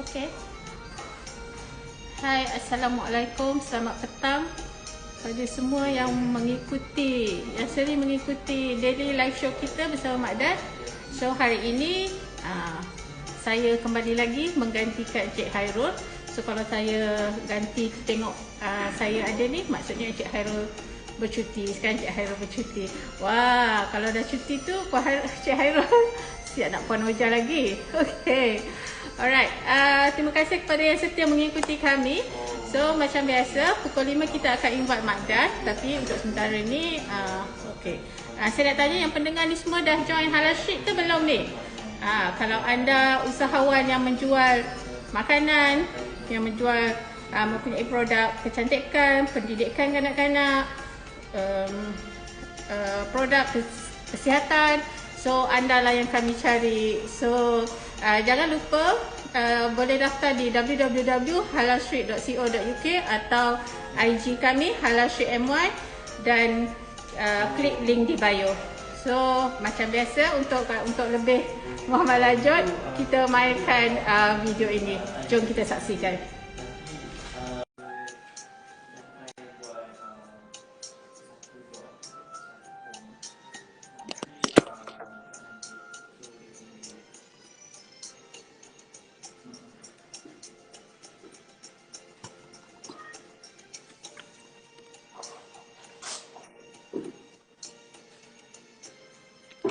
Okey. Hai, Assalamualaikum. Selamat petang pada semua yang sering mengikuti daily live show kita bersama Mak Dan. So hari ini saya kembali lagi menggantikan Encik Hairul. So kalau saya ganti tengok saya ada ni, maksudnya Encik Hairul bercuti. Sekarang Encik Hairul bercuti. Wah, kalau dah cuti tu Encik Hairul siap nak puan hujan lagi. Okey. Alright, terima kasih kepada yang setia mengikuti kami. So macam biasa, pukul 5 kita akan invite Mak Dan. Tapi untuk sementara ni, okey. Saya nak tanya yang pendengar ni semua dah join Halal Street ke belum ni? Kalau anda usahawan yang menjual makanan, yang menjual mempunyai produk kecantikan, pendidikan kanak-kanak, produk kesihatan, so anda lah yang kami cari. So jangan lupa boleh daftar di www.halalstreet.co.uk atau IG kami halalstreetmy dan klik link di bio. So macam biasa, untuk lebih Muhammad lanjut, kita mainkan video ini. Jom kita saksikan.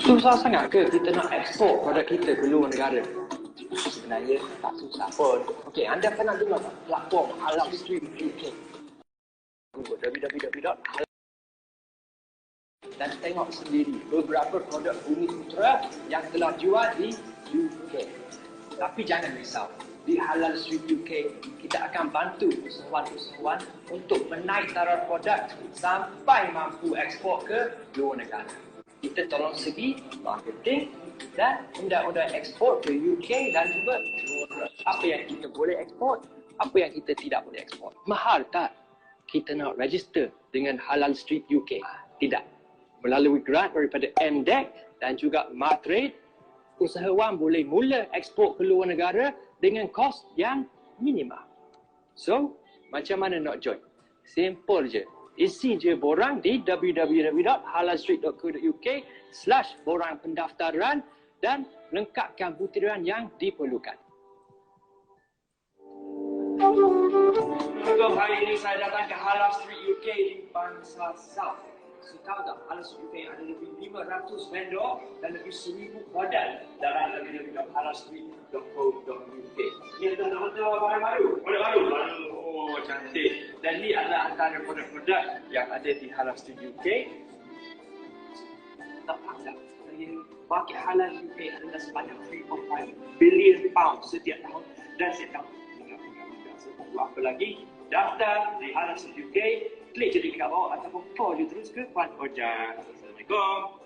Susah sangat ke kita nak ekspor produk kita ke luar negara? Sebenarnya tak susah pun. Okey, anda pernah dengar platform Halal Street UK? Google www.halal dan tengok sendiri beberapa produk Bumi Putera yang telah jual di UK. Tapi jangan risau, di Halal Street UK kita akan bantu usahawan-usahawan untuk menaik taraf produk sampai mampu ekspor ke luar negara. Kita tolong segi marketing dan undang-undang ekspor ke UK dan juga apa yang kita boleh ekspor, apa yang kita tidak boleh ekspor. Mahal tak kita nak register dengan Halal Street UK? Tidak. Melalui grant daripada MDEC dan juga Matrade, usahawan boleh mula ekspor ke luar negara dengan kos yang minima. So, macam mana nak join? Simple je. Isi je borang di www.halalstreet.co.uk/borang pendaftaran dan lengkapkan butiran yang diperlukan. Assalamualaikum, hari ini saya datang ke Halal Street UK di Bangsal South. Tahu tak, Halal Street UK ada lebih 500 vendor dan lebih 1000 produk dalam www.halalstreet.co.uk. Ini adalah barang baru. Oh, cantik. Dan ini adalah antara produk-produk yang ada di Halal Street UK. Tak ada. Market Halal UK adalah sebanyak 3.5 billion pound setiap tahun dan setiap tahun. Tunggu apa lagi? Daftar di Halal Street UK, klik je link kat bawah ataupun call je terus ke Puan Ojang. Assalamualaikum.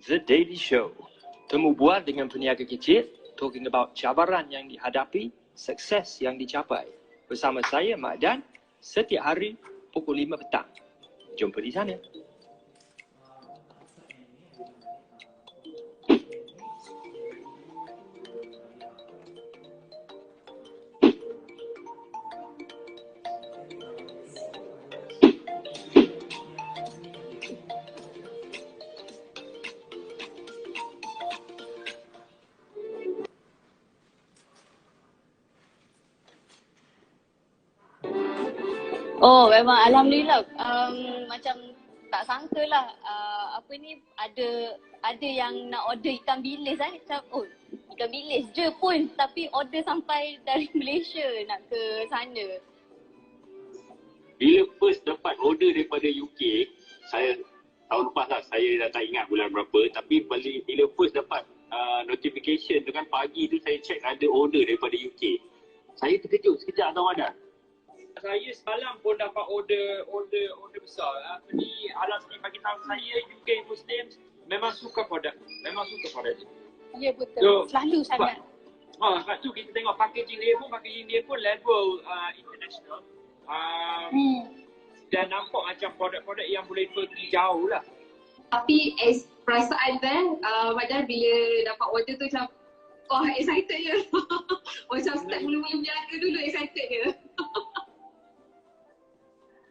The Daily Show. Temu bual dengan peniaga kecil, talking about cabaran yang dihadapi, sukses yang dicapai. Bersama saya, Mak Dan, setiap hari pukul 5 petang. Jumpa di sana. Oh, memang alhamdulillah. Macam tak sangka lah. Apa ni, ada yang nak order ikan bilis macam, oh, ikan bilis je pun tapi order sampai dari Malaysia nak ke sana. Bila first dapat order daripada UK, saya tahun lepas lah, saya dah tak ingat bulan berapa, tapi bila first dapat notification tu kan, pagi tu saya check ada order daripada UK. Saya terkejut sekejap tau Adan. Saya semalam pun dapat order besar. Apa ni, Halal Street bagi tahu saya UK Muslims memang suka produk. Ya betul. So, selalu sangat. Lepas tu kita tengok packaging dia pun level international. dan nampak macam produk-produk yang boleh pergi jauh lah. Tapi perasaan padahal bila dapat order tu macam excited je. Macam start mula-mula berniaga dulu excited je.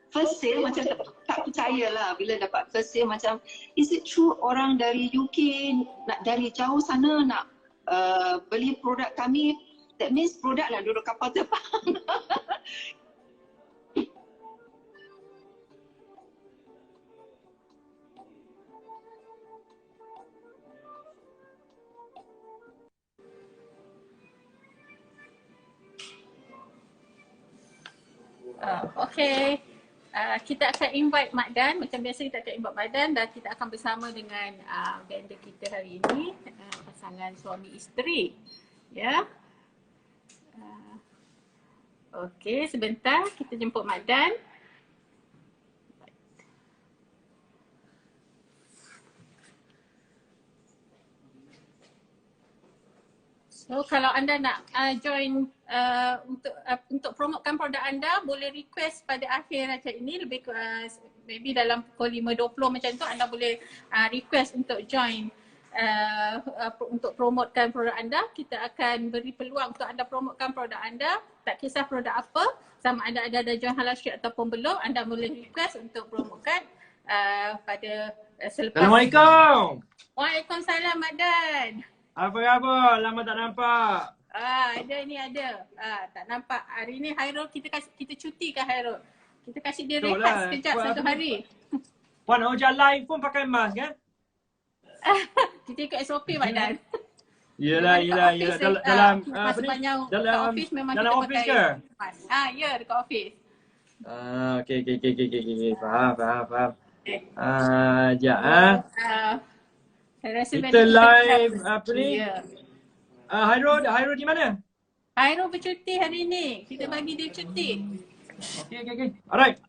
First sale macam tak percayalah bila dapat first sale, macam is it true orang dari UK nak dari jauh sana nak beli produk kami. That means produk nak duduk kapal terbang. Okay. Kita akan invite Mak Dan. Macam biasa kita akan invite Mak Dan dan kita akan bersama dengan vendor kita hari ini, pasangan suami isteri. Ya. Okay, sebentar kita jemput Mak Dan. So kalau anda nak join untuk promotekan produk anda, boleh request pada akhir acara ini, lebih maybe dalam pukul 5.20 macam tu anda boleh request untuk join untuk promotekan produk anda. Kita akan beri peluang untuk anda promotekan produk anda, tak kisah produk apa, sama ada join Halal Street ataupun belum, anda boleh request untuk promotekan pada selepas. Assalamualaikum. Waalaikumsalam Mak Dan. Apa khabar? Lama tak nampak. Ada ni ada. Tak nampak. Hari ni Hairul kita cuti ke Hairul? Kita kasih dia rehat sekejap satu hari. Puan hujan live pun pakai mask kan? Kita ikut SOP Mak Dan. Yelah. Dalam apa ni? Dalam office memang dalam kita office pakai ke? mask. Ya, dekat office. Okay. Faham. Sekejap Saya rasa kita live apa ni? Ya. Hairul di mana? Hairul bercuti hari ni. Kita bagi dia cuti. Okay. Alright.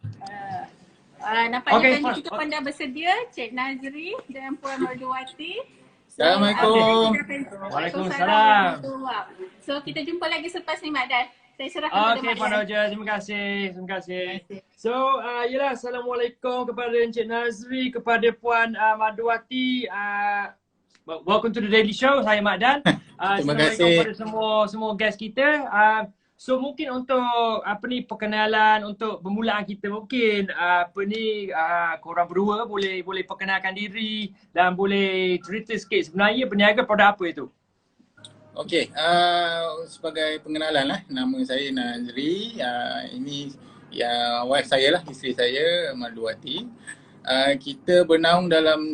Nampaknya kita pun dah bersedia, Cik Nazri dan Puan Marduwati. Assalamualaikum. Waalaikumsalam. So kita jumpa lagi selepas ni Mak Dan. Saya serahkan kepada Okay, Mak Puan Dan. Roja. Terima kasih. So, Assalamualaikum kepada Encik Nazri, kepada Puan Marduwati. Welcome to the Daily Show. Saya Mak Dan. Terima Assalamualaikum kasih. kepada semua guest kita. So mungkin untuk perkenalan, untuk permulaan kita mungkin korang berdua boleh perkenalkan diri dan boleh cerita sikit sebenarnya berniaga produk apa itu? Okey, sebagai pengenalan lah, nama saya Nazri. Ini wife saya lah, isteri saya Marduwati. Kita bernaung dalam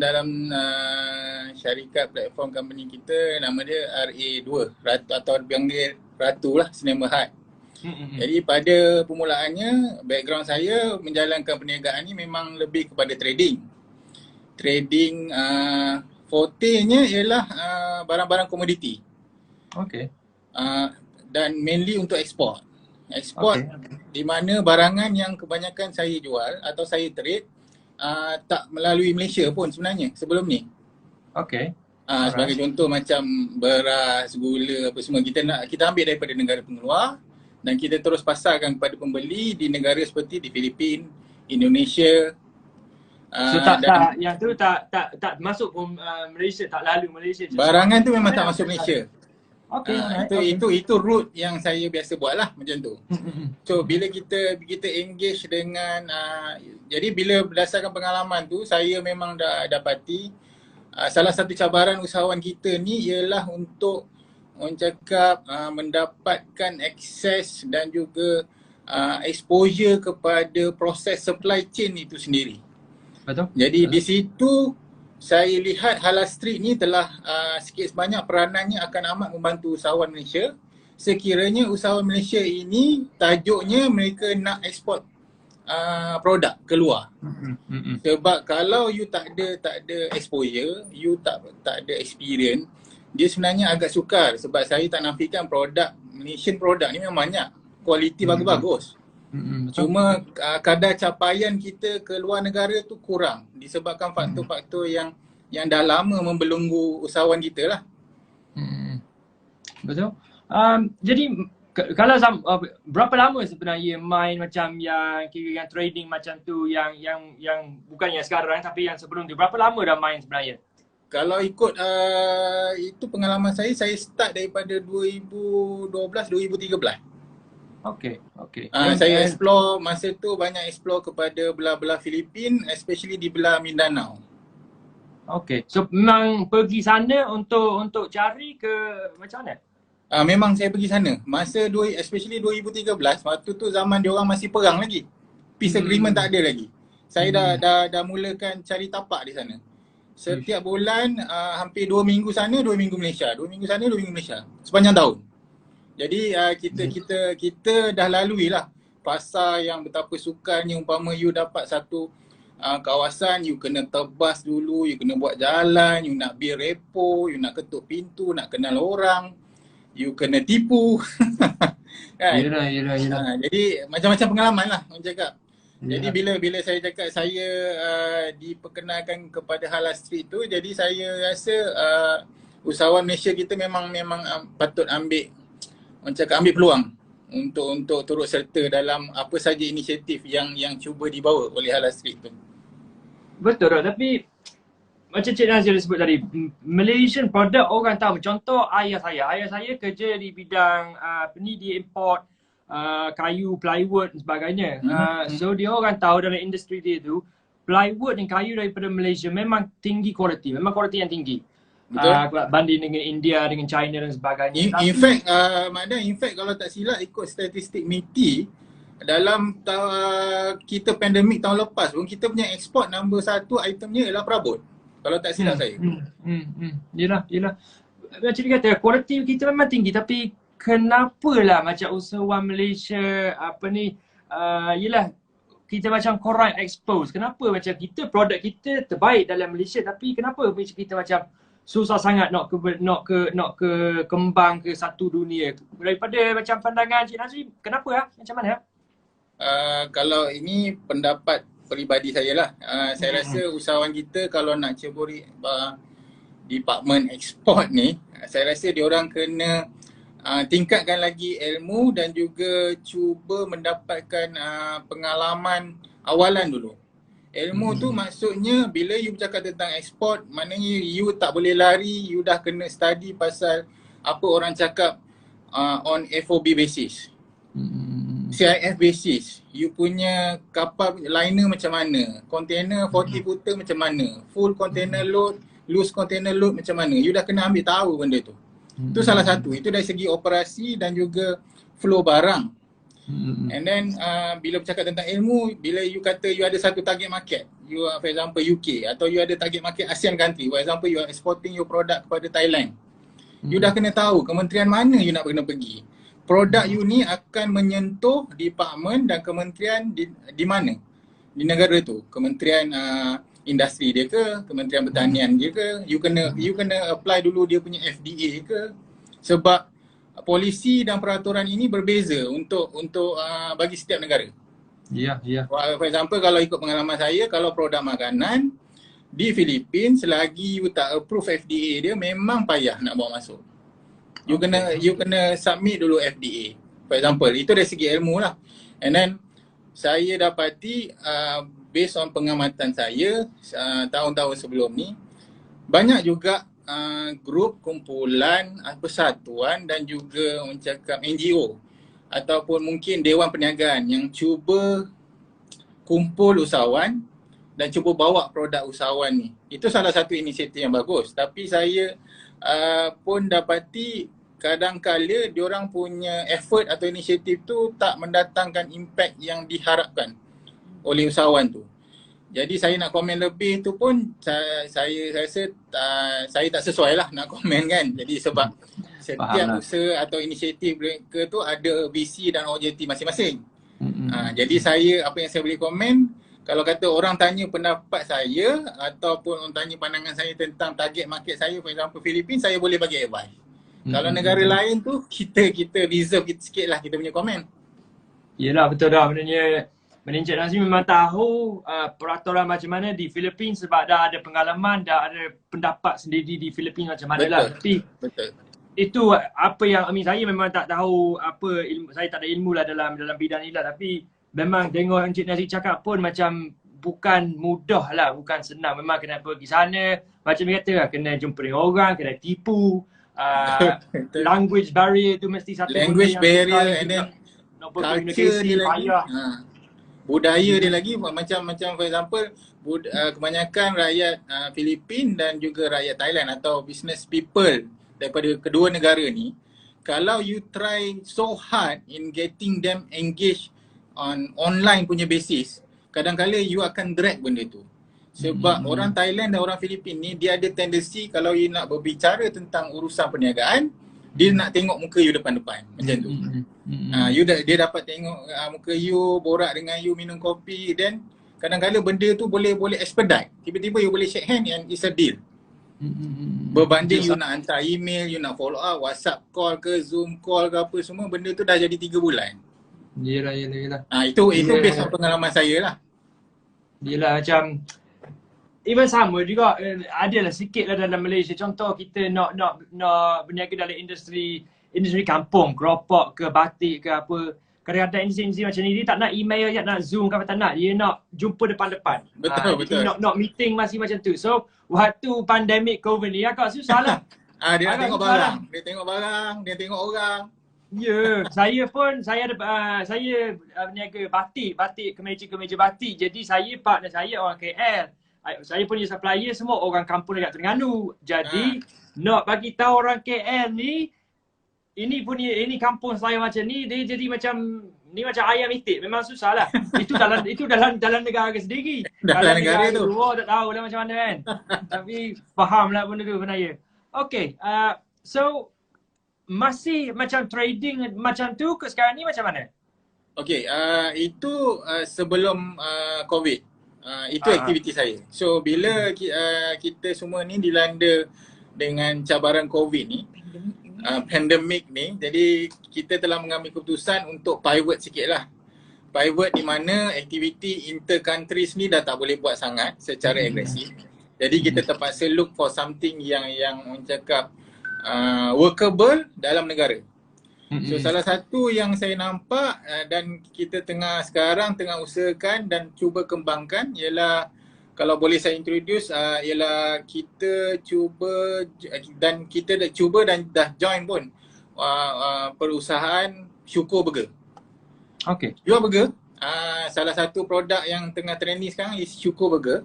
syarikat platform company kita, nama dia RA2, Ratu, atau dipanggil Ratu lah, Cinema Hut. Jadi pada permulaannya, background saya menjalankan perniagaan ni memang lebih kepada trading. Trading forte-nya ialah barang-barang komoditi. Okay. Dan mainly untuk ekspor. Ekspor di mana barangan yang kebanyakan saya jual atau saya trade tak melalui Malaysia pun sebenarnya sebelum ni. Okay. Sebagai contoh macam beras, gula apa semua kita ambil daripada negara pengeluar dan kita terus pasarkan kepada pembeli di negara seperti di Filipina, Indonesia. So yang tu tak masuk Malaysia, tak lalu Malaysia. Barangan tu memang tak masuk Malaysia. Okay. Itu route yang saya biasa buat lah macam tu. So bila kita engage dengan jadi bila berdasarkan pengalaman tu saya memang dah dapati salah satu cabaran usahawan kita ni ialah untuk orang cakap mendapatkan akses dan juga exposure kepada proses supply chain itu sendiri. Betul. Jadi di situ saya lihat Halal Street ni telah sikit sebanyak peranannya akan amat membantu usahawan Malaysia. Sekiranya usahawan Malaysia ini tajuknya mereka nak ekspor produk keluar. Sebab kalau you tak ada exposure, you tak ada experience, dia sebenarnya agak sukar. Sebab saya tak nafikan produk Malaysian produk ni memang banyak, kualiti bagus-bagus. Cuma kadar capaian kita ke luar negara tu kurang disebabkan faktor-faktor yang dah lama membelenggu usahawan kita lah. Betul. Jadi Kalau berapa lama sebenarnya main macam yang kira yang trading macam tu, yang bukan yang sekarang tapi yang sebelum tu, berapa lama dah main sebenarnya? Kalau ikut itu pengalaman saya start daripada 2012-2013. Okay. Saya explore masa tu, banyak explore kepada belah-belah Filipin, especially di belah Mindanao. Okay, so memang pergi sana untuk cari ke macam mana? Memang saya pergi sana. Masa especially 2013, waktu tu zaman diorang masih perang lagi. Peace agreement tak ada lagi. Saya dah mulakan cari tapak di sana. Setiap bulan hampir 2 minggu sana, 2 minggu Malaysia. 2 minggu sana, 2 minggu Malaysia. Sepanjang tahun. Jadi kita dah lalui lah fasa yang betapa sukarnya. Umpama you dapat satu kawasan, you kena tebas dulu, you kena buat jalan, you nak bil repo, you nak ketuk pintu, nak kenal orang, you kena tipu. Kan? Yelah. Jadi macam-macam pengalaman lah orang cakap. Jadi bila saya cakap saya diperkenalkan kepada halal street tu, jadi saya rasa usahawan Malaysia kita memang patut ambil peluang untuk turut serta dalam apa saja inisiatif yang cuba dibawa oleh halal street tu. Betul tak? Tapi macam Cik Nazir sebut tadi, Malaysian product orang tahu. Contoh ayah saya kerja di bidang dia import kayu, plywood dan sebagainya. So dia orang tahu dalam industri dia tu, plywood dan kayu daripada Malaysia memang tinggi kualiti, memang kualiti yang tinggi. Banding dengan India, dengan China dan sebagainya. In fact kalau tak silap ikut statistik MITI, dalam kita pandemik tahun lepas pun kita punya ekspor nombor 1 itemnya ialah perabot. Kalau tak silap saya. Yelah. Macam dia kata, kualiti kita memang tinggi, tapi kenapalah macam usahawan Malaysia yelah, kita macam korang expose. Kenapa macam produk kita terbaik dalam Malaysia, tapi kenapa kita macam susah sangat nak ke kembang ke satu dunia? Daripada macam pandangan Cik Nazri, kenapa macam mana? Kalau ini pendapat peribadi saya lah. Saya rasa usahawan kita kalau nak ceburi department ekspor ni, saya rasa diorang kena tingkatkan lagi ilmu dan juga cuba mendapatkan pengalaman awalan dulu. Ilmu tu maksudnya bila you bercakap tentang ekspor, maknanya you tak boleh lari, you dah kena study pasal apa orang cakap on FOB basis. CIF basis. You punya kapal liner macam mana, container 40 footer macam mana, full container load, loose container load macam mana. You dah kena ambil tahu benda tu. Itu salah satu. Itu dari segi operasi dan juga flow barang. And then bila bercakap tentang ilmu, bila you kata you ada satu target market, you for example UK, atau you ada target market ASEAN country, for example you are exporting your product kepada Thailand, you dah kena tahu kementerian mana you nak kena pergi. Produk you ni akan menyentuh department dan kementerian di mana? Di negara tu. Kementerian industri dia ke, kementerian pertanian dia ke, you kena apply dulu dia punya FDA ke. Sebab polisi dan peraturan ini berbeza untuk bagi setiap negara. Ya. For example kalau ikut pengalaman saya, kalau produk makanan di Filipin, selagi you tak approve FDA dia, memang payah nak bawa masuk. You kena submit dulu FDA. For example, itu dari segi ilmu lah. And then saya dapati based on pengamatan saya tahun-tahun sebelum ni, banyak juga grup, kumpulan, persatuan dan juga cakap NGO ataupun mungkin Dewan Perniagaan yang cuba kumpul usahawan dan cuba bawa produk usahawan ni. Itu salah satu inisiatif yang bagus. Tapi saya pun dapati kadang-kala diorang punya effort atau inisiatif tu tak mendatangkan impact yang diharapkan oleh usahawan tu. Jadi saya nak komen lebih tu pun saya rasa saya tak sesuai lah nak komen kan. Jadi sebab setiap usaha atau inisiatif mereka tu ada visi dan objektif masing-masing. Jadi apa yang saya boleh komen, kalau kata orang tanya pendapat saya ataupun orang tanya pandangan saya tentang target market saya, for example Filipin, saya boleh bagi advice. Kalau negara lain tu kita reserve sikit lah kita punya komen. Yelah, betul dah. Maknanya Cik Nazri memang tahu peraturan macam mana di Filipin sebab dah ada pengalaman, dah ada pendapat sendiri di Filipin macam mana lah. Tapi betul. itu apa yang saya memang tak tahu apa ilmu, saya tak ada ilmu lah dalam bidang ni lah, tapi memang tengok Encik Nasi cakap pun macam bukan mudah lah, bukan senang. Memang kena pergi sana, macam dia kata lah, kena jumpa dengan orang, kena tipu. Language barrier tu mesti satu Language benda yang barrier susah and then nak culture berkomunikasi, dia lagi. payah. Budaya dia lagi macam for example kebanyakan rakyat Filipin dan juga rakyat Thailand atau business people daripada kedua negara ni, kalau you try so hard in getting them engaged on online punya basis, kadang-kadang you akan drag benda tu. Sebab orang Thailand dan orang Filipin ni dia ada tendency kalau you nak berbicara tentang urusan perniagaan, dia nak tengok muka you depan-depan macam tu. Dia dapat tengok muka you, borak dengan you, minum kopi, then kadang-kadang benda tu boleh expedite. Tiba-tiba you boleh shake hand and it's a deal. Berbanding you nak hantar email, you nak follow up, WhatsApp call ke, Zoom call ke apa semua, benda tu dah jadi 3 bulan. Yelah. Itu based on pengalaman saya lah. Yelah macam even sama juga, adalah sikit lah dalam Malaysia. Contoh kita nak berniaga dalam industri kampung, keropok ke, batik ke apa. Kadang-kadang industri macam ni dia tak nak email, dia nak Zoom ke apa, tak nak. Dia nak jumpa depan-depan. Betul. Nak meeting masih macam tu. So waktu pandemik COVID ni agak susah lah. Dia nak tengok barang. Dia tengok orang. Ya, saya ada saya berniaga batik, kemeja batik. Jadi partner saya orang KL. Saya punya supplier semua orang kampung dekat Terengganu. Jadi nak bagi tahu orang KL ni ini kampung saya macam ni, dia jadi macam ayam itik. Memang susah lah. Itu dalam negara sendiri. Dalam negara tu. Luar tak tahu lah macam mana kan. Tapi faham lah benda tu sebenarnya. Okay, so masih macam trading macam tu ke sekarang ni macam mana? Okay, itu sebelum COVID. Itu aktiviti saya. So bila kita semua ni dilanda dengan cabaran COVID ni, pandemik ni, jadi kita telah mengambil keputusan untuk pivot sikit lah. Pivot di mana aktiviti inter-countries ni dah tak boleh buat sangat secara agresif. Jadi kita terpaksa look for something yang orang cakap workable dalam negara. So salah satu yang saya nampak dan kita sekarang tengah usahakan dan cuba kembangkan ialah, kalau boleh saya introduce, ialah kita cuba dan dah join pun perusahaan Syukur Burger. Okay. Jual burger. Salah satu produk yang tengah trending sekarang is Syukur Burger.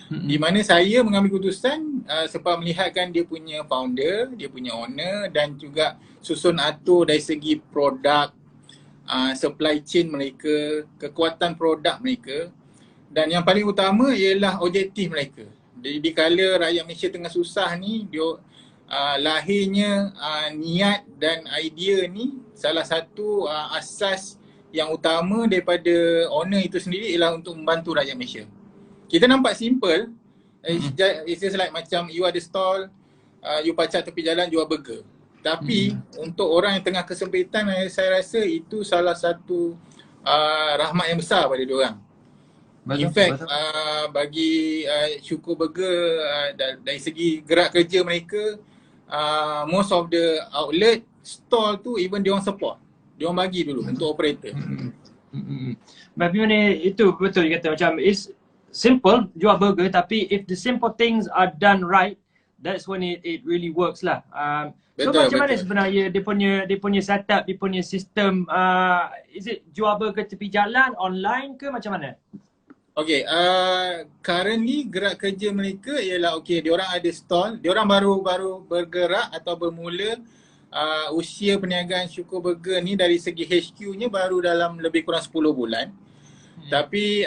Di mana saya mengambil keputusan sebab melihatkan dia punya founder, dia punya owner dan juga susun atur dari segi produk, supply chain mereka, kekuatan produk mereka, dan yang paling utama ialah objektif mereka. Di kala rakyat Malaysia tengah susah ni, dia lahirnya niat dan idea ni, salah satu asas yang utama daripada owner itu sendiri ialah untuk membantu rakyat Malaysia. Kita nampak simple, it's just like macam you ada stall, you pacak tepi jalan jual burger. Tapi untuk orang yang tengah kesempitan, saya rasa itu salah satu rahmat yang besar pada diorang. In fact, bagi Syukur Burger dari segi gerak kerja mereka, most of the outlet, stall tu even diorang support. Diorang bagi dulu untuk operator. Tapi mana itu betul dia kata, macam it's simple jual burger, tapi if the simple things are done right, that's when it really works lah. So macam mana sebenarnya dia punya setup, dia punya sistem, is it jual burger tepi jalan, online ke macam mana? Okay, currently gerak kerja mereka ialah diorang ada stall, diorang baru bergerak atau bermula. Usia perniagaan Syukur Burger ni dari segi HQ-nya baru dalam lebih kurang 10 bulan. Tapi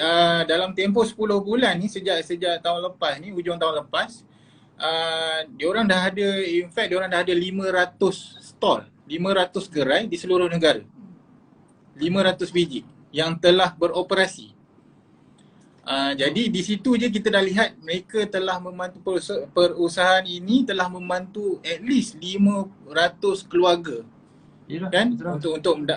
dalam tempoh 10 bulan ni, sejak tahun lepas ni, hujung tahun lepas, diorang dah ada, in fact diorang dah ada 500 stall, 500 gerai di seluruh negara. 500 biji yang telah beroperasi. Jadi di situ je kita dah lihat mereka telah membantu, perusahaan ini telah membantu at least 500 keluarga. Kan?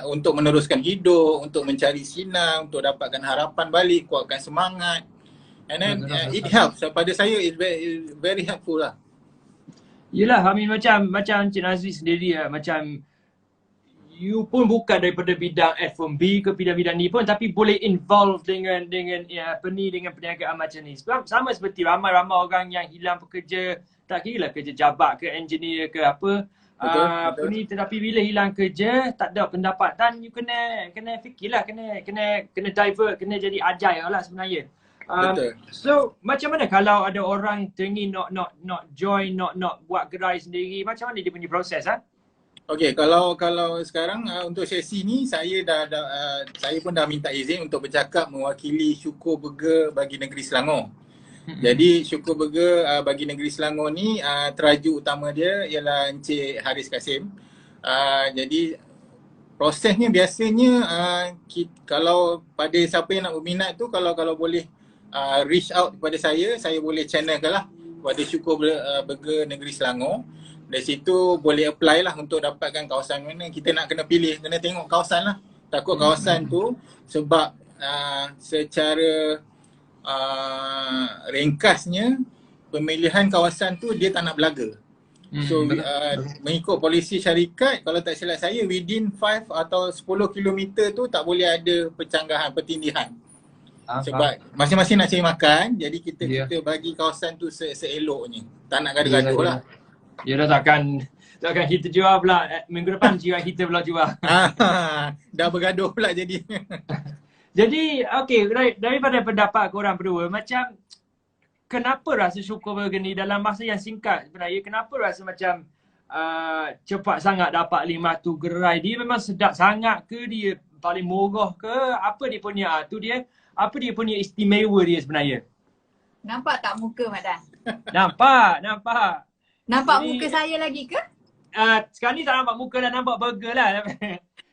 Untuk meneruskan hidup, untuk mencari sinar, untuk dapatkan harapan balik, kuatkan semangat. And then it helps. Pada saya it's very helpful lah. Yelah, I mean macam Cik Nazri sendiri macam you pun bukan daripada bidang F&B ke bidang-bidang ni pun, tapi boleh involve dengan dengan perniagaan macam ni. Sebab sama seperti ramai-ramai orang yang hilang pekerja, tak kira lah kerja jabat ke engineer ke apa. Betul. Tetapi bila hilang kerja, tak ada pendapatan, you kena fikirlah, kena divert, kena jadi agile lah sebenarnya. Betul. So macam mana kalau ada orang teringin not join, not buat gerai sendiri, macam mana dia punya proses Okey, kalau sekarang untuk sesi ni saya saya pun dah minta izin untuk bercakap mewakili Syukur Burger bagi negeri Selangor. Jadi Syukur Burger bagi negeri Selangor ni terajuk utama dia ialah Encik Haris Kasim. Jadi prosesnya biasanya kalau pada siapa yang nak berminat tu, kalau boleh reach out kepada saya boleh channelkan lah kepada Syukur Burger negeri Selangor. Dari situ boleh apply lah untuk dapatkan kawasan mana. Kita nak kena pilih, kena tengok kawasan lah. Takut kawasan tu sebab secara ringkasnya pemilihan kawasan tu dia tak nak belaga. So mengikut polisi syarikat, kalau tak silap saya within 5 atau 10 km tu tak boleh ada pencanggahan, pertindihan. Sebab masing-masing nak cari makan, jadi kita bagi kawasan tu seeloknya. Tak nak gaduh-gaduh lah. Ya dah takkan kita jual pula minggu depan jiran kita pula jual. Dah bergaduh pula jadi. Jadi okey, daripada pendapat korang berdua, macam kenapa rasa Syukur Burger ni dalam masa yang singkat sebenarnya, kenapa rasa macam cepat sangat dapat 500 gerai? Dia memang sedap sangat ke, dia paling murah ke, apa dia punya apa dia punya istimewa dia sebenarnya? Nampak tak muka Mak Dan? Nampak. Nampak Ini, muka saya lagi ke? Sekarang ni tak nampak muka dah, nampak burger lah.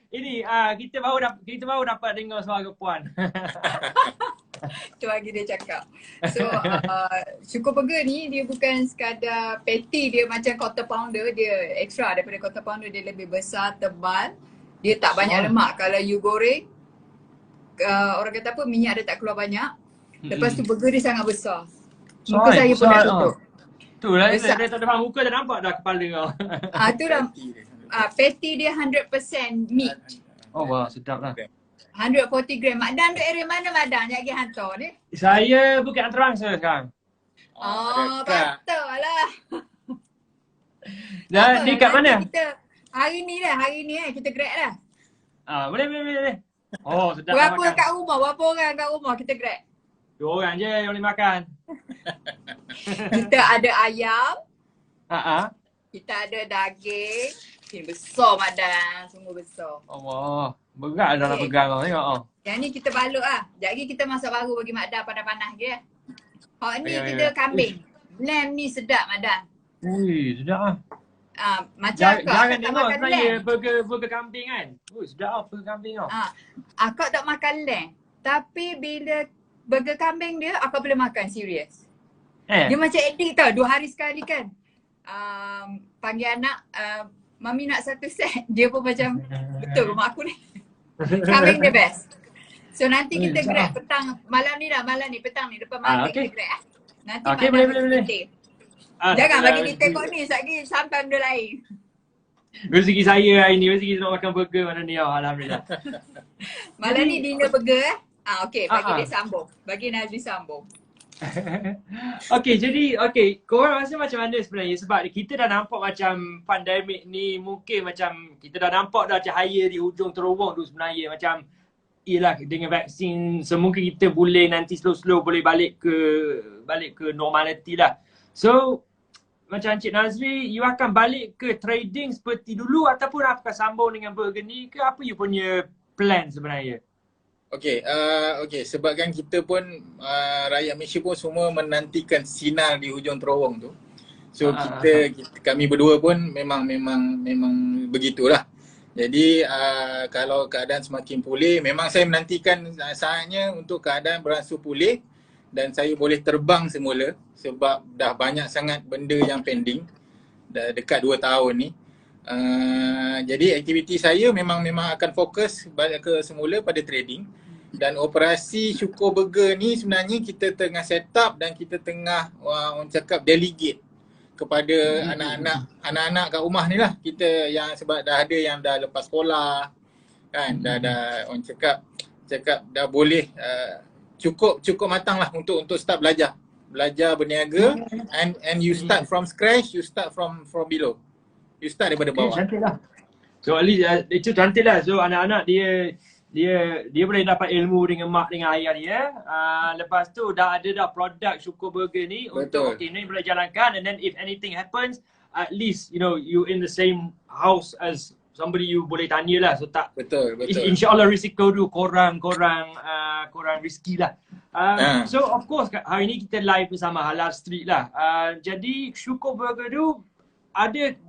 Ini kita baru dapat dengar suara puan. Tu lagi dia cakap. So Syukur Burger ni dia bukan sekadar patty dia macam quarter pounder, dia extra daripada quarter pounder, dia lebih besar, tebal. Dia tak banyak lemak. Kalau you goreng, orang kata apa, minyak dia tak keluar banyak. Lepas tu burger dia sangat besar. Muka saya pun dah tutup. Tu lah, dia tak ada muka dah nampak dah kepala kau. Tu dah patty dia 100% meat. Oh wah, sedap lah. 140 gram. Mak Dan duduk area mana Mak Dan? Nak pergi hantar ni? Saya Bukit Antarang sekarang. Patutlah. Dan di kat mana? Kita hari ni kita grab lah. Boleh. Oh, sedap Berapa makan. kat rumah? Berapa orang kat rumah kita grab? 2 orang je yang boleh makan. Kita ada ayam. Kita ada daging. Ini besar Mak Dan, semua besar. Allah, berat dah nak pegang kau tengok. Yang ni kita balut lah. Sekejap lagi kita masak baru bagi Mak Dan panas-panas ke. Hak ni kita kambing. Lamb ni sedap Mak Dan. Ui, sedap lah. Macam akak Jangan tak tengok makan sebenarnya lamb. burger kambing kan. Ui, sedap lah burger kambing tau. Akak tak makan lamb. Tapi bila burger kambing dia, akak boleh makan, serius. Dia macam addict tau, 2 hari sekali kan. Panggil anak, Mami nak 1 set. Dia pun macam, betul rumah aku ni. Kambing dia best. So nanti kita grab petang, malam ni petang ni, depan maghrib kita grab. Nanti boleh. Jangan bagi dia tengok ni, sekejap lagi sampai benda lain. Rezeki saya hari ni, rezeki nak makan burger mana ni. Alhamdulillah. Malam ni dinner burger okey, bagi dia sambung. Bagi Nazri sambung. Okey, korang rasa macam mana sebenarnya? Sebab kita dah nampak macam pandemik ni, mungkin macam kita dah nampak dah cahaya di hujung terowong tu sebenarnya. Macam ialah dengan vaksin semungkin kita boleh nanti slow-slow boleh balik ke normality lah. So macam Encik Nazri, you akan balik ke trading seperti dulu ataupun akan sambung dengan burger ni ke? Apa you punya plan sebenarnya? Okey, sebabkan kita pun rakyat Malaysia pun semua menantikan sinar di hujung terowong tu. So kami berdua pun memang begitulah. Jadi kalau keadaan semakin pulih, memang saya menantikan saatnya untuk keadaan beransur pulih dan saya boleh terbang semula sebab dah banyak sangat benda yang pending dah dekat 2 tahun ni. Jadi aktiviti saya memang akan fokus ke semula pada trading, dan operasi Syukur Burger ni sebenarnya kita tengah set up dan kita tengah orang cakap delegate kepada anak-anak kat rumah ni lah, kita yang sebab dah ada yang dah lepas sekolah kan, dah orang cakap dah boleh cukup matang lah untuk start belajar berniaga, and you start from scratch, you start from below, you start daripada bawah. Cantik lah. So at least itu cantik lah. So anak-anak dia boleh dapat ilmu dengan mak dengan ayah dia. Lepas tu dah ada produk Syukur Burger ni. Untuk ni boleh jalankan, and then if anything happens, at least you know you in the same house as somebody you boleh tanya lah. So tak betul. InsyaAllah risiko tu korang risky lah. So of course hari ni kita live bersama Halal Street lah. Jadi Syukur Burger tu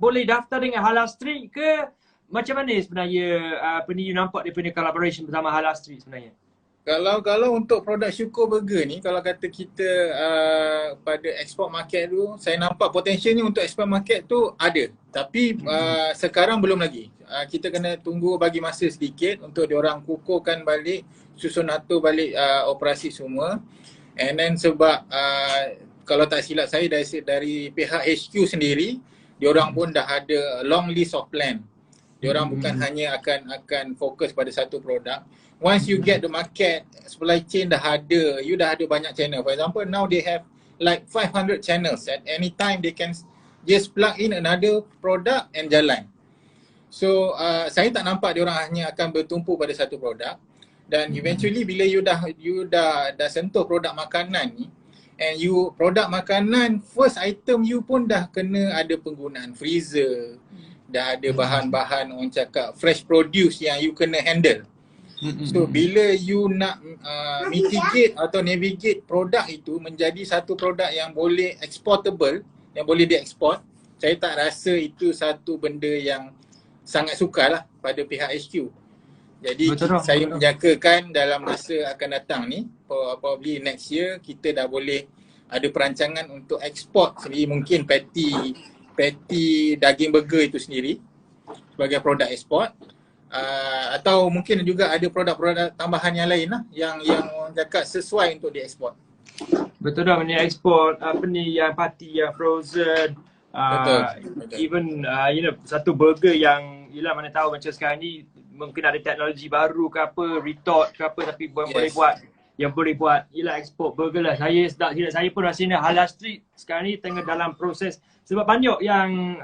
boleh daftar dengan Halal Street ke? Macam mana sebenarnya you nampak dia punya collaboration bersama Halal Street sebenarnya? Kalau untuk produk Syukur Burger ni, kalau kata kita pada export market tu, saya nampak potensialnya untuk export market tu ada. Tapi sekarang belum lagi. Kita kena tunggu bagi masa sedikit untuk diorang kukuhkan balik, susun atur balik operasi semua. And then sebab kalau tak silap saya dari pihak HQ sendiri, diorang pun dah ada long list of plan. Diorang bukan hanya akan fokus pada satu produk. Once you get the market, supply chain dah ada, you dah ada banyak channel. For example, now they have like 500 channels. At any time they can just plug in another product and jalan. So saya tak nampak diorang hanya akan bertumpu pada satu produk. Dan eventually bila you dah sentuh produk makanan ni, and produk makanan, first item you pun dah kena ada penggunaan freezer. Dah ada bahan-bahan orang cakap fresh produce yang you kena handle. So bila you nak mitigate atau navigate produk itu menjadi satu produk yang boleh exportable, yang boleh dieksport, saya tak rasa itu satu benda yang sangat sukar lah pada pihak HQ. Jadi saya menjangkakan dalam masa akan datang ni, probably next year, kita dah boleh ada perancangan untuk ekspor sendiri, mungkin patty daging burger itu sendiri sebagai produk ekspor. Atau mungkin juga ada produk-produk tambahan yang lain lah yang orang cakap sesuai untuk diekspor. Betul dah, ni ekspor yang party yang frozen. Betul. Even satu burger yang mana tahu macam sekarang ni mungkin ada teknologi baru ke apa, retort ke apa, tapi boleh buat ekspor burger lah. Saya pun rasanya Halal Street sekarang ni tengah dalam proses, sebab banyak yang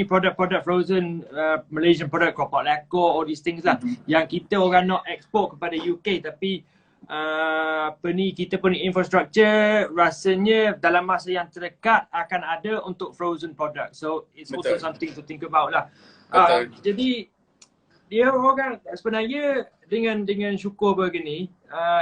produk-produk frozen, Malaysian produk, Keropok Lekor, all these things lah, yang kita orang nak ekspor kepada UK, tapi kita punya infrastructure rasanya dalam masa yang terdekat akan ada untuk frozen product. So it's also something to think about lah. Jadi dia orang sebenarnya dengan Syukur Burger ni,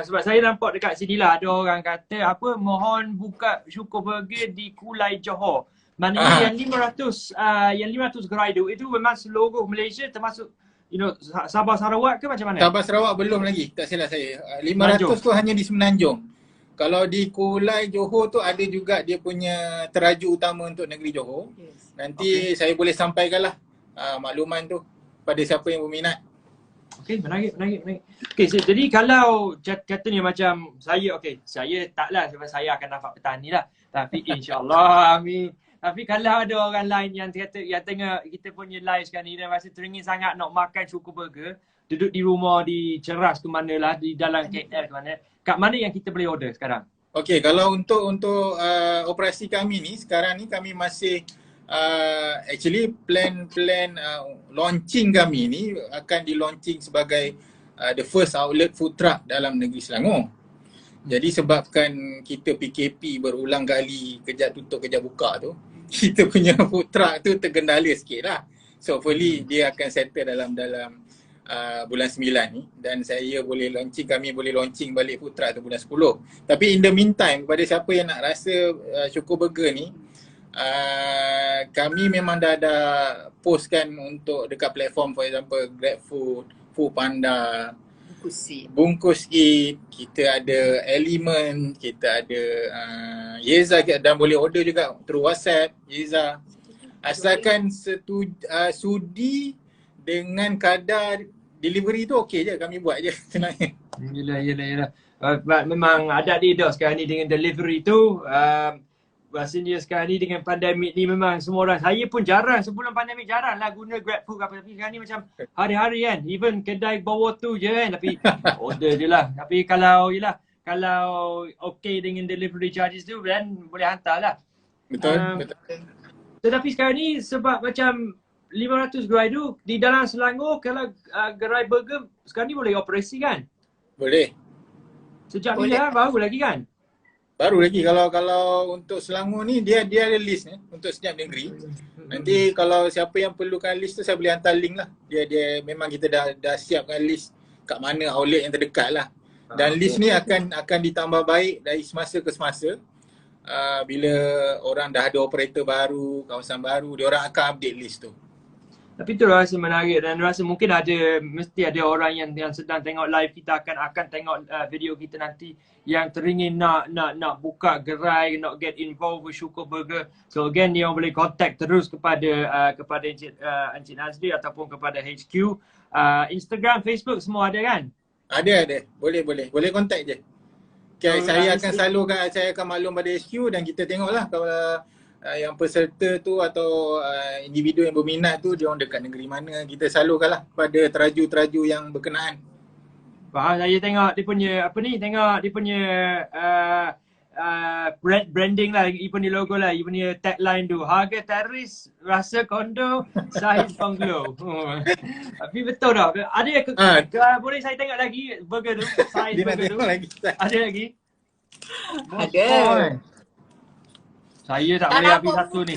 sebab saya nampak dekat sini lah ada orang kata mohon buka Syukur Burger di Kulai Johor. Maknanya yang 500 gerai itu memang seluruh Malaysia, termasuk Sabah Sarawak ke macam mana? Sabah Sarawak belum lagi, tak silap saya. 500 tu hanya di Semenanjung. Kalau di Kulai Johor tu ada juga dia punya teraju utama untuk negeri Johor. Nanti saya boleh sampaikanlah makluman tu pada siapa yang berminat. Okey, menarik. Okey, jadi kalau katanya macam saya, saya taklah sebab saya akan nampak petani lah. Tapi insyaAllah, amin. Tapi kalau ada orang lain yang tengok kita punya live sekarang ni dan rasa teringin sangat nak makan Syukur Burger, duduk di rumah di Ceras ke mana lah, di dalam KL ke mana, kat mana yang kita boleh order sekarang? Okey, kalau untuk operasi kami ni, sekarang ni kami masih actually plan launching kami ni akan di-launching sebagai the first outlet food truck dalam negeri Selangor. Jadi sebabkan kita PKP berulang kali, kejap tutup kejap buka tu, kita punya food truck tu tergendala sikit lah. So hopefully dia akan settle dalam bulan 9 ni, dan kami boleh launching balik food truck tu bulan 10. Tapi in the meantime, kepada siapa yang nak rasa Syukur Burger ni, kami memang dah postkan untuk dekat platform, for example GrabFood, Foodpanda, Bungkus Eat, kita ada Element, kita ada Yeza, dan boleh order juga through WhatsApp Yeza. Asalkan sudi dengan kadar delivery tu okey je, kami buat je sebenarnya. Yelah. Memang ada dia dah sekarang ni dengan delivery tu. Rasanya sekarang ni dengan pandemik ni memang semua orang, saya pun jarang, sebelum pandemik jarang lah guna GrabFood apa, tapi sekarang ni macam hari-hari kan, even kedai bawah tu je kan, tapi order je lah. Tapi kalau okay dengan delivery charges tu, dan boleh hantar lah. Betul. Tetapi sekarang ni sebab macam 500 gerai tu di dalam Selangor, kalau gerai burger sekarang ni boleh operasi kan? Boleh. Sejak bila baru lagi kan? Baru lagi. Kalau untuk Selangor ni dia ada list ni untuk setiap negeri. Nanti kalau siapa yang perlukan list tu saya boleh hantar link lah. Dia memang kita dah siapkan list kat mana outlet yang terdekat lah. Dan list ni akan ditambah baik dari semasa ke semasa. Bila orang dah ada operator baru, kawasan baru, dia orang akan update list tu. Tapi tu rasa menarik dan rasa mungkin mesti ada orang yang sedang tengok live kita akan tengok video kita nanti yang teringin nak buka gerai, nak get involved with Syukur Burger. So again, dia boleh contact terus kepada Encik Nazli ataupun kepada HQ. Instagram, Facebook semua ada kan? Ada. Boleh contact je. Okay, saya akan maklum pada HQ dan kita tengoklah kalau yang peserta tu atau individu yang berminat tu dia orang dekat negeri mana, kita salurkanlah pada teraju-teraju yang berkenaan. Faham, saya tengok dia punya branding lah, dia punya logo lah, dia punya tagline tu, harga teris, rasa kondo, saiz bungalow. Tapi betul tak? Ada boleh saya tengok lagi burger tu, saiz burger tu? Ada lagi? Ada. Saya tak boleh habis satu ni.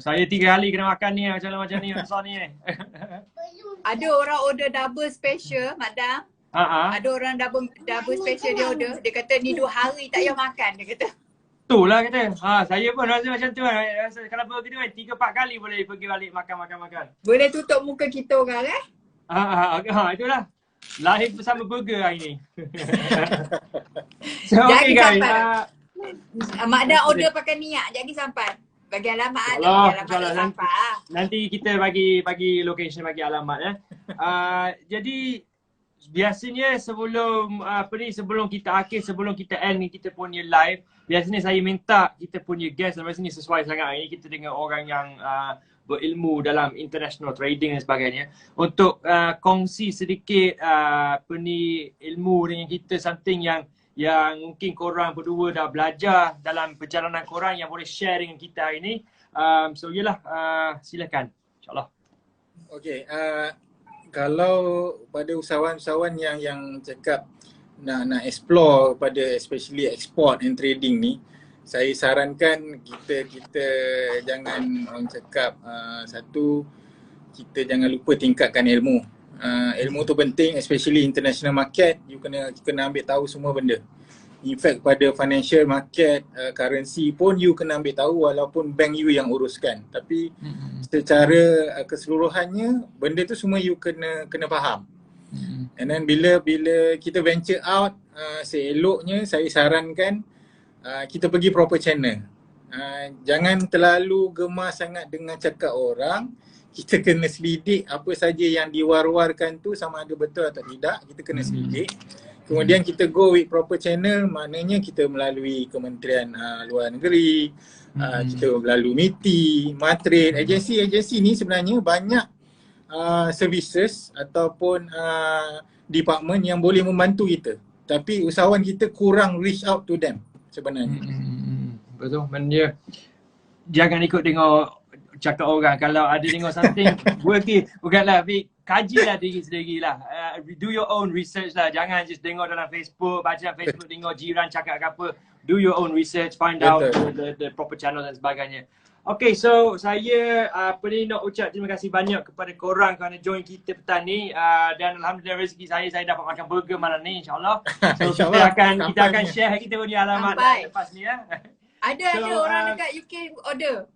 Saya 3 kali kena makan ni macam ni besar ni. Ada orang order double special, Madam. Ada orang double special dia order. Dia kata ni 2 hari tak payah makan, dia kata. Itulah kata. Saya pun rasa macam tu kan. Kalau burger tu kan 3-4 kali boleh pergi balik makan. Boleh tutup muka kita orang Itulah. Live bersama burger hari ni. So okay guys. Mak dah order pakai niat, jadi sampai. Bagi alamat sampai. Nanti kita bagi location, bagi alamat jadi biasanya sebelum kita end ni kita punya live, biasanya saya minta kita punya guest, lepas ni sesuai sangat hari ni kita dengan orang yang berilmu dalam international trading dan sebagainya, untuk kongsi sedikit ilmu dengan kita, something yang mungkin korang berdua dah belajar dalam perjalanan korang yang boleh share dengan kita hari ni. So yelah, silakan insyaAllah. Okay, kalau pada usahawan-usahawan yang cakap nak explore pada especially export and trading ni, saya sarankan kita jangan orang cakap satu, kita jangan lupa tingkatkan ilmu. Ilmu tu penting, especially international market. You kena ambil tahu semua benda. In fact pada financial market, currency pun you kena ambil tahu walaupun bank you yang uruskan. Tapi secara keseluruhannya benda tu semua you kena faham. And then bila kita venture out, seeloknya saya sarankan kita pergi proper channel. Jangan terlalu gemar sangat dengan cakap orang. Kita kena selidik apa saja yang diwar-warkan tu sama ada betul atau tidak, kita kena selidik. Kemudian kita go with proper channel, maknanya kita melalui Kementerian Luar Negeri, kita melalui MITI, Matrade, agensi ni sebenarnya banyak services ataupun department yang boleh membantu kita. Tapi usahawan kita kurang reach out to them sebenarnya. Betul, maknanya jangan ikut tengok cakap orang. Kalau ada tengok something worthy, bukanlah, kajilah diri sendiri lah. Do your own research lah. Jangan just tengok dalam Facebook, baca dalam Facebook, tengok jiran cakap apa. Do your own research, find out the proper channel dan sebagainya. Okay, so saya nak ucap terima kasih banyak kepada korang kerana join kita petang ni. Dan alhamdulillah rezeki saya dapat makan burger malam ni, insyaAllah. So kita akan share kita punya alamat lepas ni ya. Ada orang dekat UK order.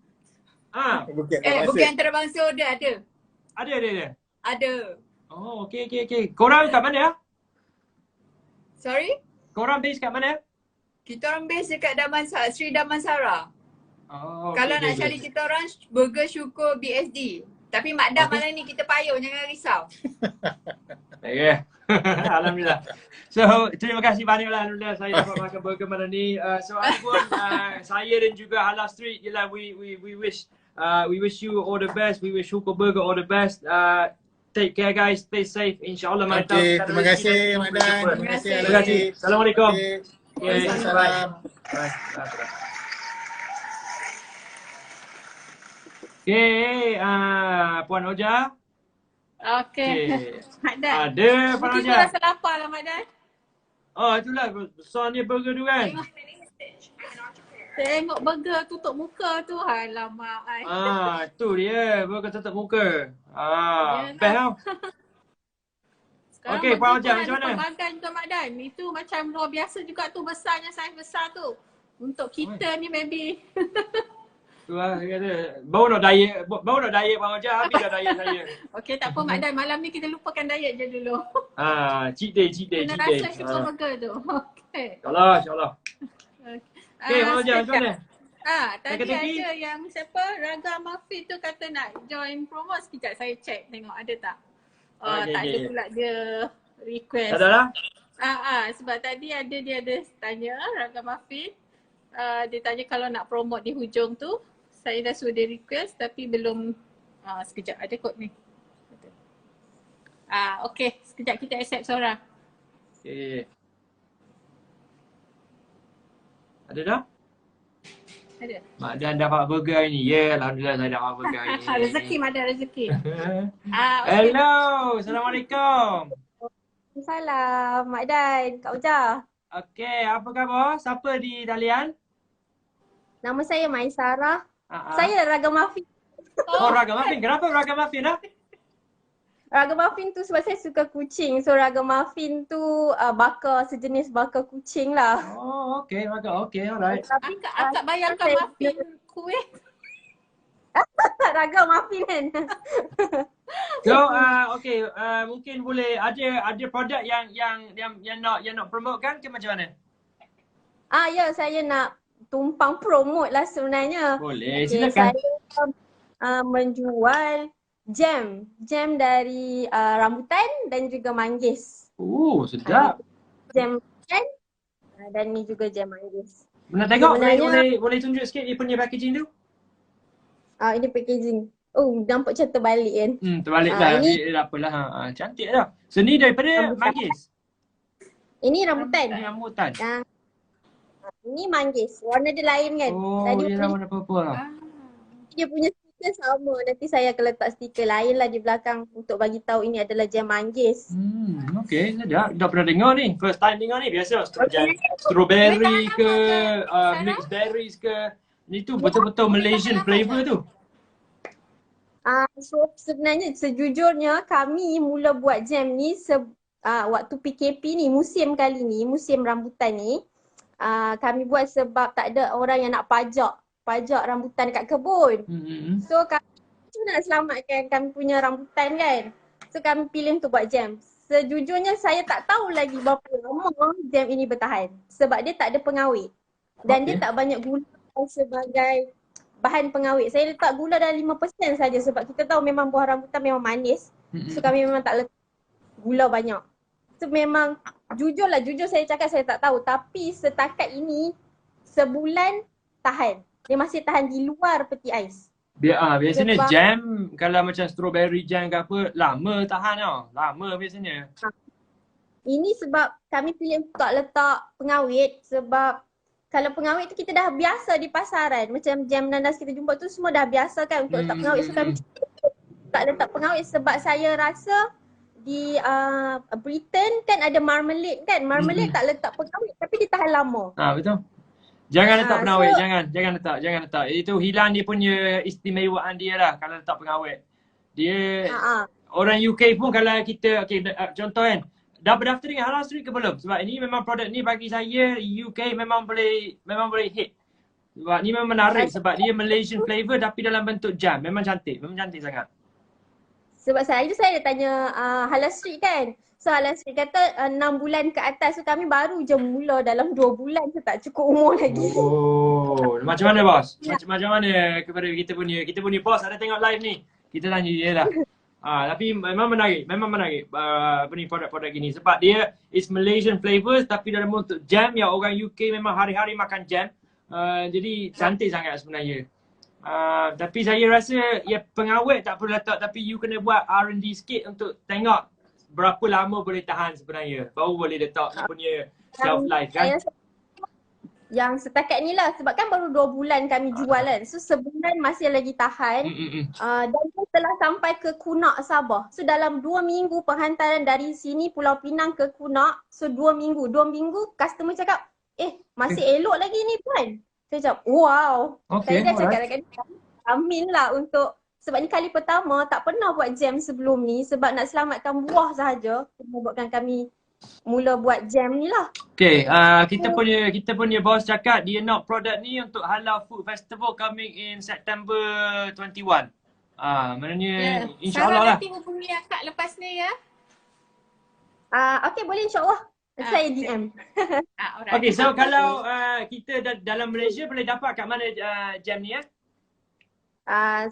Bukan antarabangsa order ada. Ada. Oh, okay. Korang kat mana ya? Sorry? Korang base kat mana? Kita orang base dekat Sri Damansara. Oh, kalau nak cari kita orang, Burger Syukur BSD. Tapi Mak Dam malam ni kita payung, jangan risau. Okay. Alhamdulillah. So, terima kasih banyaklah Alhamdulillah saya dapat makan burger malam ni. So, pun saya dan juga Halal Street, yelah, we wish you all the best. We wish Hugo Burger all the best. Take care guys, stay safe. InsyaAllah mantap. Okay, terima kasih Mak Dan. Terima kasih. Terima kasih. Assalamualaikum. Okay. Salam. Bye. Okay, Puan Oja. Okay. Mak Dan. Ada Puan Mungkin Oja. kau rasa lapar lah Mak Dan. Oh, itulah besar ni burger tu kan. Tengok burger tutup muka tu. Alamak. Tu dia burger tutup muka. Best tau. Sekarang Okey, Puan Oja, burger macam mana? ada pelbagai juga Mak Dan. Itu macam luar biasa juga tu besarnya, saiz besar tu. Untuk kita ni maybe. Tu lah dia kata. Baru nak diet Puan Oja, habis dah diet saya. Okey, tak apa Mak Dan. Malam ni kita lupakan diet je dulu. Cheat day. Kena rasa syukur burger tu. Okey. InsyaAllah. Okey, Puan Oja, macam mana? Tadi ada yang siapa? Raga Muffin tu kata nak join promo. Sekejap saya check tengok ada tak. Tak ada pula dia request. Tak ada lah? Sebab tadi dia ada tanya Raga Muffin. Dia tanya kalau nak promote di hujung tu. Saya dah suruh dia request tapi belum. Sekejap ada kod ni. Okey, sekejap kita accept seorang. Okay. Ada dah? Ada. Mak Dan dapat burger hari ni. Alhamdulillah saya dapat burger hari ni. Rezeki Mak Dan, rezeki. Hello, Assalamualaikum. Salam, Mak Dan, Kak Oja. Okey, apa khabar? Siapa di talian? Nama saya Maisarah. Saya Raga Muffin. Raga Muffin. Kenapa Raga Muffin lah? Raga Muffin tu sebab saya suka kucing. So Raga Muffin tu sejenis bakar kucing lah. Oh, okey, Raga. Okey, alright. Akak bayangkan muffin kuih. Raga Muffin kan. So, okey, mungkin boleh ada produk yang nak promote kan ke macam mana? Ya, saya nak tumpang promote lah sebenarnya. Boleh, silakan. Saya menjual jam dari rambutan dan juga manggis. Sedap. Jam rambutan dan ni juga jam manggis. Nak tengok, boleh tunjuk sikit dia punya packaging tu? Ini packaging. Nampak macam terbalik kan? Terbalik dah. Ini apalah. Cantik dah. So ni daripada manggis? Ini rambutan. Ini rambutan. Ini manggis. Warna dia lain kan? Dia warna purple lah. Dia punya stiker sama. Nanti saya akan letak stiker lain lah di belakang untuk bagi tahu ini adalah jam manggis. Okay, dah pernah dengar ni. First time dengar ni. Biasa jam strawberry ke, mixed berries ke. Ni tu betul-betul Malaysian flavour tu. So sebenarnya sejujurnya kami mula buat jam ni waktu PKP ni, musim kali ni, musim rambutan ni. Kami buat sebab tak ada orang yang nak pajak rambutan dekat kebun. So kami nak selamatkan kami punya rambutan kan. So kami pilih untuk buat jam. Sejujurnya saya tak tahu lagi berapa lama jam ini bertahan. Sebab dia tak ada pengawet. Dan dia tak banyak gula sebagai bahan pengawet. Saya letak gula dalam 5% saja sebab kita tahu memang buah rambutan memang manis. So kami memang tak letak gula banyak. So memang jujur saya cakap saya tak tahu. Tapi setakat ini sebulan tahan. Dia masih tahan di luar peti ais. Biasanya jam kalau macam strawberry jam ke apa lama tahan tau. Lama biasanya. Ini sebab kami pilih untuk letak pengawet sebab kalau pengawet tu kita dah biasa di pasaran. Macam jam nanas kita jumpa tu semua dah biasa kan untuk letak pengawet. So kami tak letak pengawet sebab saya rasa di Britain kan ada marmalade kan. Marmalade tak letak pengawet tapi dia tahan lama. Betul. Jangan letak pengawet, jangan letak. Itu hilang dia punya istimewaan dia lah kalau letak pengawet. Dia orang UK pun kalau kita contoh kan, dah berdaftar dengan Halal Street ke belum? Sebab ini memang produk ni bagi saya UK memang boleh hit. Sebab ni memang menarik sebab dia Malaysian flavour tapi dalam bentuk jam. Memang cantik sangat. Sebab saya dah tanya Halal Street kan. So Halal Street kata 6 bulan ke atas. So kami baru je mula dalam 2 bulan. So tak cukup umur lagi. Macam mana bos? Macam mana kepada kita punya bos ada tengok live ni? Kita tanya dia lah. Tapi memang menarik apa ni produk-produk gini sebab dia is Malaysian flavors tapi dalam bentuk jam yang orang UK memang hari-hari makan jam. Jadi cantik sangat sebenarnya. Tapi saya rasa ya pengawet tak perlu letak tapi you kena buat R&D sikit untuk tengok berapa lama boleh tahan sebenarnya. Baru boleh letak punya shelf life kan. Yang setakat ni lah sebab kan baru 2 bulan kami jual kan. So sebulan masih lagi tahan. Dan telah sampai ke Kunak Sabah. So dalam 2 minggu penghantaran dari sini Pulau Pinang ke Kunak. So 2 minggu customer cakap masih elok lagi ni Puan. Saya cakap wow. Saya dah cakap amin lah untuk sebab ni kali pertama tak pernah buat jam sebelum ni sebab nak selamatkan buah sahaja. Membuatkan kami mula buat jam ni lah. Okay, kita punya boss cakap dia nak produk ni untuk Halal Food Festival coming in September 21. Maknanya insyaAllah lah. Nanti hubungi akak lepas ni ya. Okay, boleh insyaAllah. Saya DM. Okay, so kalau kita dalam Malaysia boleh dapat kat mana jam ni ya?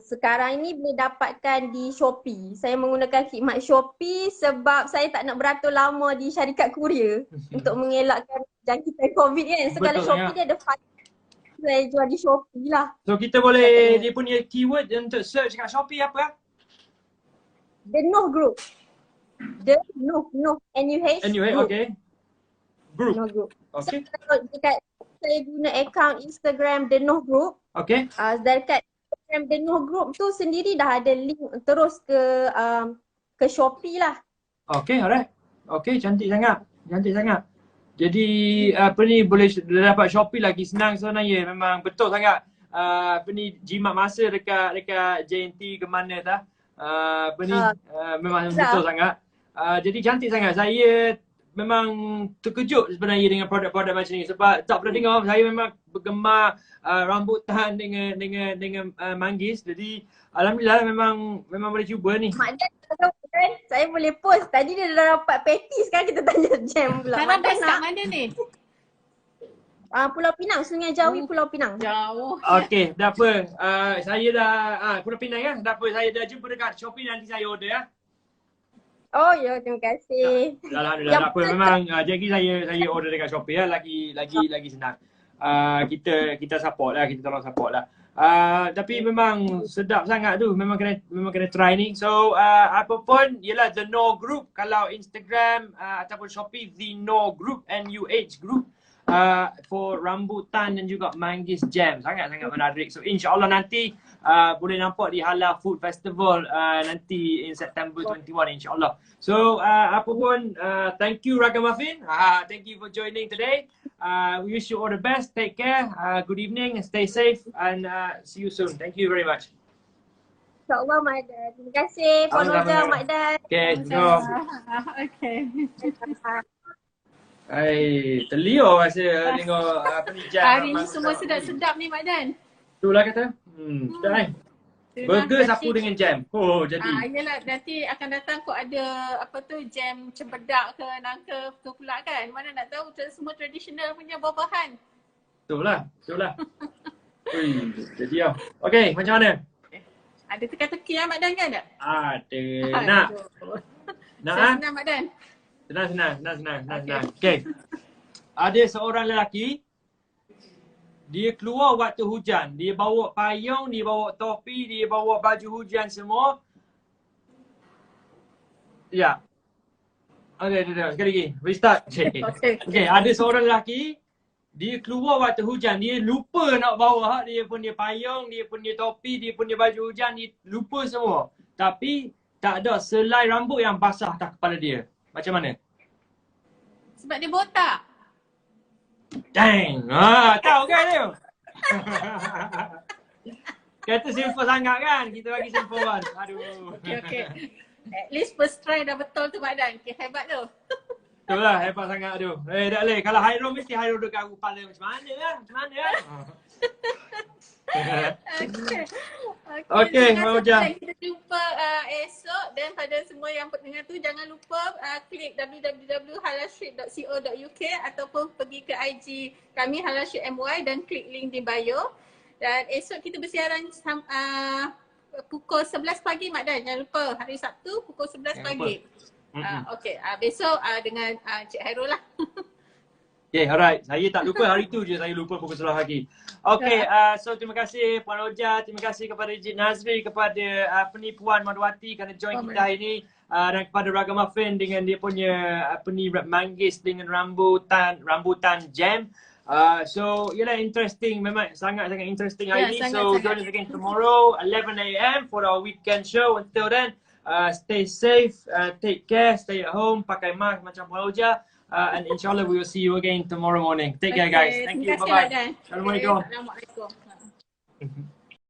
Sekarang ini boleh dapatkan di Shopee. Saya menggunakan khidmat Shopee sebab saya tak nak beratur lama di syarikat kurier untuk mengelakkan jangkitan COVID kan. So kalau Shopee dia ada saya jual di Shopee lah. So kita boleh dia punya keyword untuk search kat Shopee apa? The Noh Group. The Noh NUH. Okay. Group. Noh Group. Okay. So kalau dekat saya guna account Instagram The Noh Group. Okay. Dekat The Noh Group tu sendiri dah ada link terus ke Shopee lah. Okay, alright. Okay, cantik sangat. Jadi apa ni boleh dapat Shopee lagi senang sebenarnya. Memang betul sangat. Apa ni jimat masa dekat JNT ke mana dah. Apa ni memang betul sangat. Jadi cantik sangat. Saya memang terkejut sebenarnya dengan produk-produk macam ni sebab tak pernah dengar. Saya memang bergemar rambutan dengan manggis. Jadi alhamdulillah memang boleh cuba ni. Mak Dan kan saya boleh post. Tadi dia dah dapat patty, sekarang kita tanya jam pula. Sekarang dah start mana ni? Pulau Pinang, Sungai Jawi Pulau Pinang. Jauh. Okey, tak apa. Saya dah Pulau Pinang kan. Tak apa, saya dah jumpa dekat Shopee, nanti saya order ya. Oh ya, terima kasih. Alhamdulillah, tak apa. Memang jadi saya order dekat Shopee ya. Lagi senang. Kita support lah, kita tolong support lah. Tapi memang sedap sangat tu. Memang kena try ni. So apa pun ialah The Noh Group. Kalau Instagram ataupun Shopee The Noh Group, NUH Group. For rambutan dan juga manggis jam. Sangat-sangat menarik. So insyaAllah nanti boleh nampak di Halal Food Festival nanti in September 21 insyaAllah. So apa pun thank you Ragamuffin. Thank you for joining today. We wish you all the best. Take care. Good evening. Stay safe and see you soon. Thank you very much. InsyaAllah Mak Dan. Terima kasih Puan Roja, Mak Dan. Okay, go. Okay. Terliur rasa tengok apa ni jam. Hari ni semua sedap-sedap ni Mak Dan. Itulah kata. Sedap kan? Burger sapu dengan jam. Oh, jadi. Yalah, nanti akan datang kok ada apa tu jam cempedak ke nangka tu pula kan. Mana nak tahu semua tradisional punya buah-buahan. Betul lah. Jadi ya. Okey, macam mana? Ada teka-teki Mak Dan kan tak? Ada. Nak? Senang Mak Dan. Senang. Okay. Ada seorang lelaki, dia keluar waktu hujan. Dia bawa payung, dia bawa topi, dia bawa baju hujan semua. Ya. Okay, sekali lagi. Restart. Okay, ada seorang lelaki, dia keluar waktu hujan. Dia lupa nak bawa dia punya payung, dia punya topi, dia punya baju hujan. Dia lupa semua. Tapi tak ada selai rambut yang basah atas kepala dia. Macam mana? Sebab dia botak. Dang! Tahu kan dia? Kata simple sangat kan? Kita bagi simple kan? Aduh. Okay. At least first try dah betul tu Mak Dan. Okay, hebat tu. Betul lah, hebat sangat tu. Tak boleh. Kalau Hairul mesti Hairul dekat kepala macam mana lah? Okay, Mak Roja. Kita jumpa esok dan pada semua yang pendengar tu jangan lupa klik www.halalstreet.co.uk ataupun pergi ke IG kami Halal Street MY dan klik link di bio. Dan esok kita bersiaran pukul 11 pagi Mak Dan. Jangan lupa hari Sabtu pukul 11 pagi. Okey, besok dengan Cik Hairul lah. Okay, alright. Saya tak lupa, hari tu je saya lupa pukul 11 pagi. Okay, so terima kasih Puan Roja, terima kasih kepada Encik Nazri, kepada Puan Madwati kerana join kita hari ini, dan kepada Raga Muffin dengan dia punya manggis dengan rambutan jam. So ialah interesting, memang sangat-sangat interesting hari ni. So join us again tomorrow 11 AM for our weekend show. Until then, stay safe, take care, stay at home, pakai mask macam Puan Roja. And inshallah we will see you again tomorrow morning. Take care guys. Thank you. Bye bye. Assalamualaikum. Assalamualaikum.